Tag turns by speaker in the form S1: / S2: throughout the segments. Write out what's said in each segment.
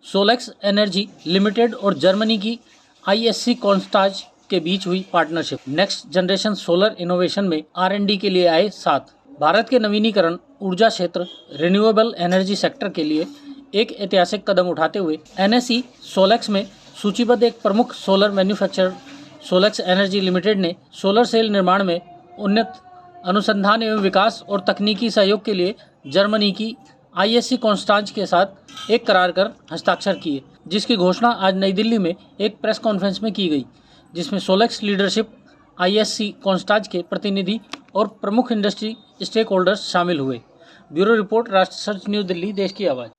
S1: Solex Energy limited और Germany की ISC कॉन्स्टाज के बीच हुई partnership. Next generation solar innovation में R&D के लिए आए साथ। भारत के नवीनीकरण ऊर्जा क्षेत्र रिन्यूएबल एनर्जी सेक्टर के लिए एक ऐतिहासिक कदम उठाते हुए NSE सोलेक्स में सूचीबद्ध एक प्रमुख solar manufacturer Solex Energy Limited ने सोलर सेल निर्माण में उन्नत अनुसंधान एवं विकास और तकनीकी सहयोग के लिए जर्मनी की आईएससी कॉन्स्टांज के साथ एक करार कर हस्ताक्षर किए, जिसकी घोषणा आज नई दिल्ली में एक प्रेस कॉन्फ्रेंस में की गई, जिसमें सोलेक्स लीडरशिप, आईएससी कॉन्स्टांज के प्रतिनिधि और प्रमुख इंडस्ट्री स्टेक होल्डर्स शामिल हुए। ब्यूरो रिपोर्ट, राष्ट्र सच न्यूज दिल्ली, देश की आवाज़।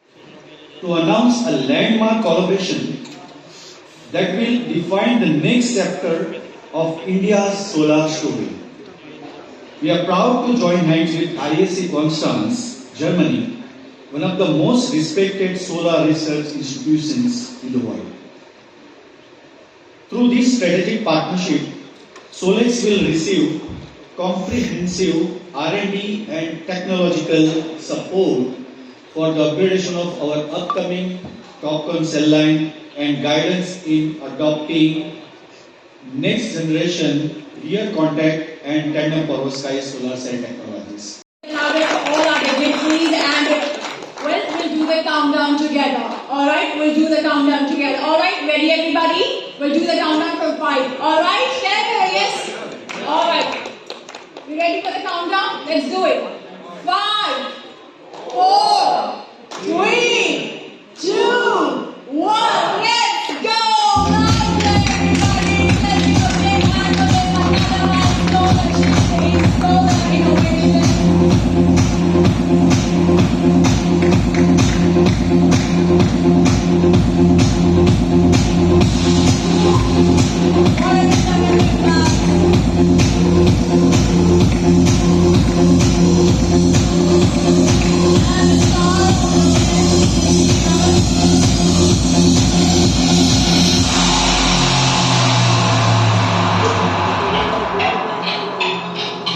S2: To announce a landmark collaboration that will define the next chapter of India's solar story. We are proud to join hands with ISC Konstanz, Germany, one of the most respected solar research institutions in the world. Through this strategic partnership, Solex will receive comprehensive R&D and technological support for the upgradation of our upcoming TOPCon cell line and guidance in adopting next generation rear contact and tandem perovskite solar cell technologies.
S3: All our dignitaries and we'll do the countdown together. All right, we'll do the countdown together. All right, ready everybody? We'll do the countdown from 5. All right, yes. All right, you ready for the countdown? Let's do it. 5, 4, 3, 2, 1. Let's go!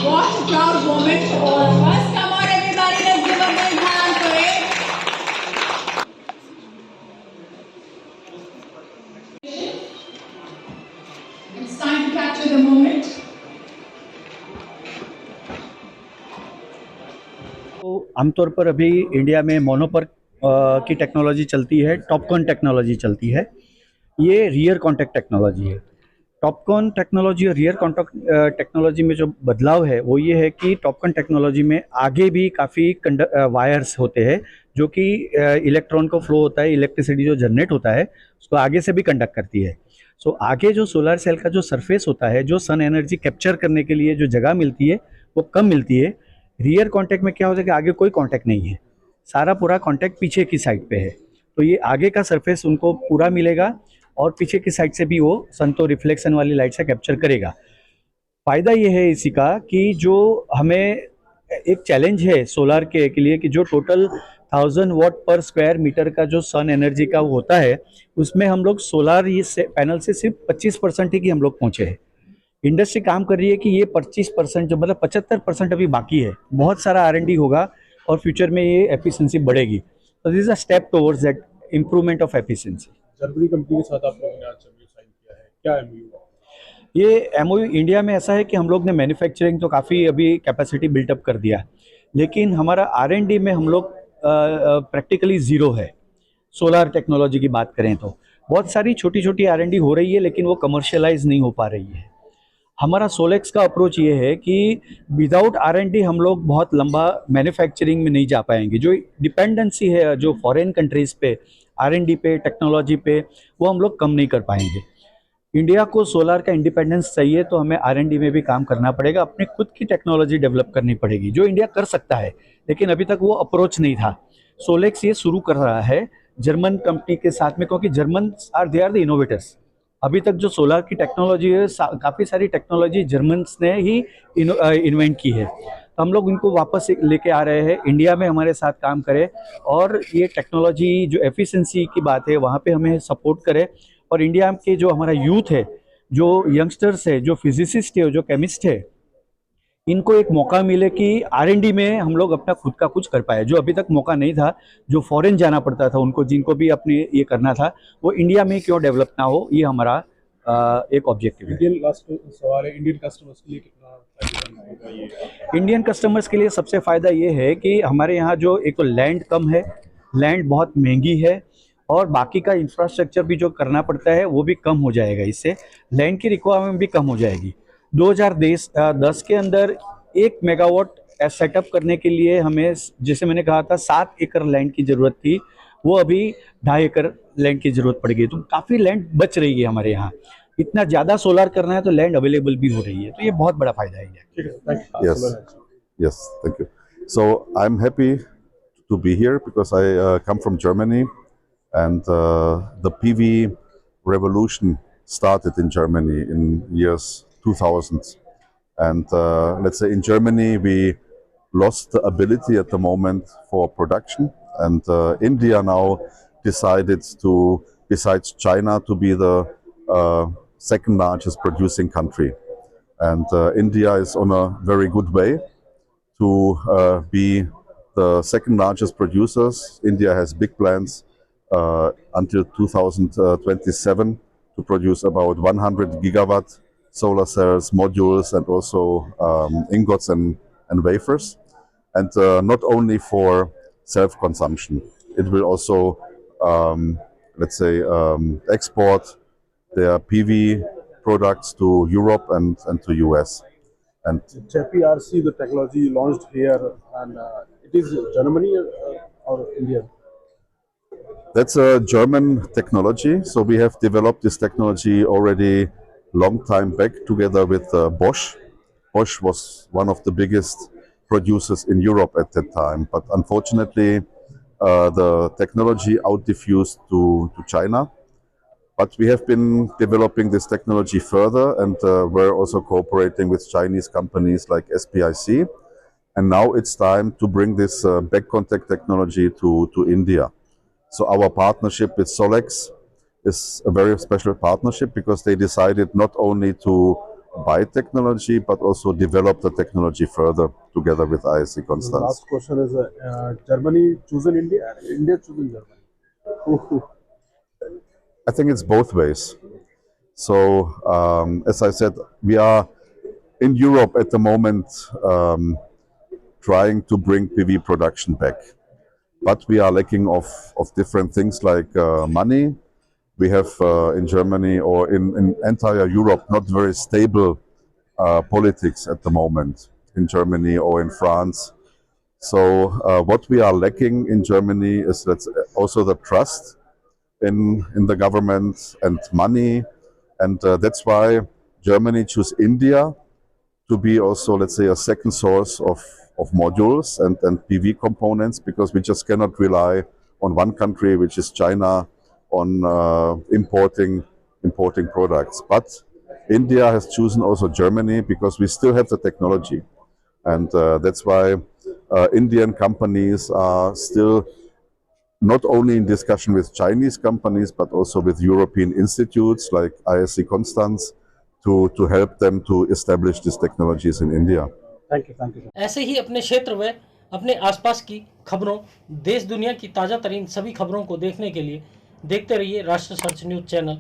S3: What a proud moment for all of us. Come on, everybody, let's give a big hand for it. It's time to capture the moment.
S4: तो आमतौर पर अभी India में मोनोपर की technology चलती है, Topcon technology चलती है। ये रियर कॉन्टैक्ट टेक्नोलॉजी है। टॉपकॉन टेक्नोलॉजी और रियर कॉन्टैक्ट टेक्नोलॉजी में जो बदलाव है वो ये है कि टॉपकॉन टेक्नोलॉजी में आगे भी काफ़ी वायर्स होते हैं जो कि इलेक्ट्रॉन को फ्लो होता है, इलेक्ट्रिसिटी जो जनरेट होता है उसको आगे से भी कंडक्ट करती है। सो आगे जो सोलर सेल का जो सरफेस होता है, जो सन एनर्जी कैप्चर करने के लिए जो जगह मिलती है वो कम मिलती है। रियर कॉन्टैक्ट में क्या होता है कि आगे कोई कॉन्टैक्ट नहीं है, सारा पूरा कॉन्टैक्ट पीछे की साइड पे है। तो ये आगे का सरफेस उनको पूरा मिलेगा और पीछे की साइड से भी वो सन तो रिफ्लेक्शन वाली लाइट से कैप्चर करेगा। फ़ायदा ये है इसी का कि जो हमें एक चैलेंज है सोलार के लिए कि जो टोटल 1000 वाट पर स्क्वायर मीटर का जो सन एनर्जी का होता है उसमें हम लोग सोलार पैनल से सिर्फ 25% ही की हम लोग पहुँचे हैं। इंडस्ट्री काम कर रही है कि ये 25% जो मतलब 75% अभी बाकी है। बहुत सारा R&D होगा और फ्यूचर में ये एफिशिएंसी बढ़ेगी। तो this is a step towards that improvement of efficiency.
S5: Germany company के साथ आप लोगों ने आज एमओयू साइन किया है, क्या एमओयू?
S4: ये एमओयू इंडिया में ऐसा है कि हम लोग ने मैन्युफैक्चरिंग तो काफ़ी अभी कैपेसिटी बिल्टअप कर दिया, लेकिन हमारा R&D में हम लोग प्रैक्टिकली ज़ीरो है। सोलार टेक्नोलॉजी की बात करें तो बहुत सारी छोटी छोटी R&D हो रही है लेकिन वो कमर्शियलाइज नहीं हो पा रही है। हमारा सोलेक्स का अप्रोच ये है कि विदाउट R&D हम लोग बहुत लंबा मैन्युफैक्चरिंग में नहीं जा पाएंगे। जो डिपेंडेंसी है जो फॉरेन कंट्रीज़ पे R&D पे, टेक्नोलॉजी पे, वो हम लोग कम नहीं कर पाएंगे। इंडिया को सोलार का इंडिपेंडेंस चाहिए तो हमें R&D में भी काम करना पड़ेगा, अपनी खुद की टेक्नोलॉजी डेवलप करनी पड़ेगी जो इंडिया कर सकता है, लेकिन अभी तक वो अप्रोच नहीं था। सोलेक्स ये शुरू कर रहा है जर्मन कंपनी के साथ में, क्योंकि German they are the innovators. अभी तक जो सोलार की टेक्नोलॉजी है काफ़ी सारी टेक्नोलॉजी जर्मन्स ने ही इन्वेंट की है। तो हम लोग इनको वापस लेके आ रहे हैं, इंडिया में हमारे साथ काम करें और ये टेक्नोलॉजी जो एफिशिएंसी की बात है वहाँ पे हमें सपोर्ट करें। और इंडिया के जो हमारा यूथ है, जो यंगस्टर्स है, जो फिजिसिस्ट है, जो केमिस्ट है, इनको एक मौका मिले कि R&D में हम लोग अपना खुद का कुछ कर पाए, जो अभी तक मौका नहीं था, जो फॉरेन जाना पड़ता था उनको, जिनको भी अपने ये करना था, वो इंडिया में क्यों डेवलप ना हो, ये हमारा एक ऑब्जेक्टिव है।
S5: इंडियन लास्ट सवाल है, इंडियन कस्टमर्स के लिए कितना फायदेमंद होगा ये?
S4: इंडियन कस्टमर्स के लिए सबसे फ़ायदा ये है कि हमारे यहाँ जो एक तो लैंड कम है, लैंड बहुत महंगी है, और बाकी का इंफ्रास्ट्रक्चर भी जो करना पड़ता है वो भी कम हो जाएगा। इससे लैंड की रिक्वायरमेंट भी कम हो जाएगी। 2010 के अंदर 1 मेगावाट सेटअप करने के लिए हमें, जैसे मैंने कहा था, 7 एकड़ लैंड की ज़रूरत थी, वो अभी 2.5 एकड़ लैंड की ज़रूरत पड़ गई। तो काफ़ी लैंड बच रही है हमारे यहाँ। इतना ज़्यादा सोलर करना है तो लैंड अवेलेबल भी हो रही है, तो ये बहुत बड़ा फ़ायदा है।
S5: ठीक है, thank you.
S6: Yes. Yes, thank you. So I'm happy to be here because I come from Germany, and the PV revolution started in Germany in years 2000. And let's say in Germany we lost the ability at the moment for production, and India now decided to, besides China, to be the second largest producing country. And India is on a very good way to be the second largest producers. India has big plans until 2027 to produce about 100 gigawatt solar cells, modules, and also ingots and wafers. And not only for self-consumption, it will also, let's say, export their PV products to Europe and to US. And
S5: JPRC, the technology launched here, and it is Germany or India?
S6: that's a German technology. So we have developed this technology already long time back together with Bosch. Bosch was one of the biggest producers in Europe at that time, but unfortunately the technology out-diffused to China. But we have been developing this technology further, and we're also cooperating with Chinese companies like SPIC. And now it's time to bring this back contact technology to India. So our partnership with Solex is a very special partnership because they decided not only to buy technology but also develop the technology further together with ISC
S5: The
S6: Constance.
S5: last question is, Germany chosen India, India chosen Germany?
S6: I think it's both ways. So, as I said, we are in Europe at the moment trying to bring PV production back. But we are lacking of different things like money. We have in Germany or in entire Europe not very stable politics at the moment in Germany or in France. So what we are lacking in Germany is also the trust in the government and money, and that's why Germany chose India to be also, let's say, a second source of modules and PV components, because we just cannot rely on one country, which is China, on importing products. But India has chosen also Germany because we still have the technology, and that's why Indian companies are still not only in discussion with Chinese companies, but also with European institutes like ISC Constance to help them to establish these technologies in India.
S5: Thank you, thank you.
S1: ऐसे ही अपने क्षेत्र व अपने आसपास की खबरों, देश दुनिया की ताज़ा तरीन सभी खबरों को देखने के लिए देखते रहिए राष्ट्र सर्च न्यूज़ चैनल।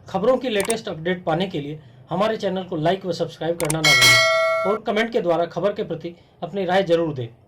S1: खबरों की लेटेस्ट अपडेट पाने के लिए हमारे चैनल को लाइक व सब्सक्राइब करना ना भूलें और कमेंट के द्वारा खबर के प्रति अपनी राय जरूर दें।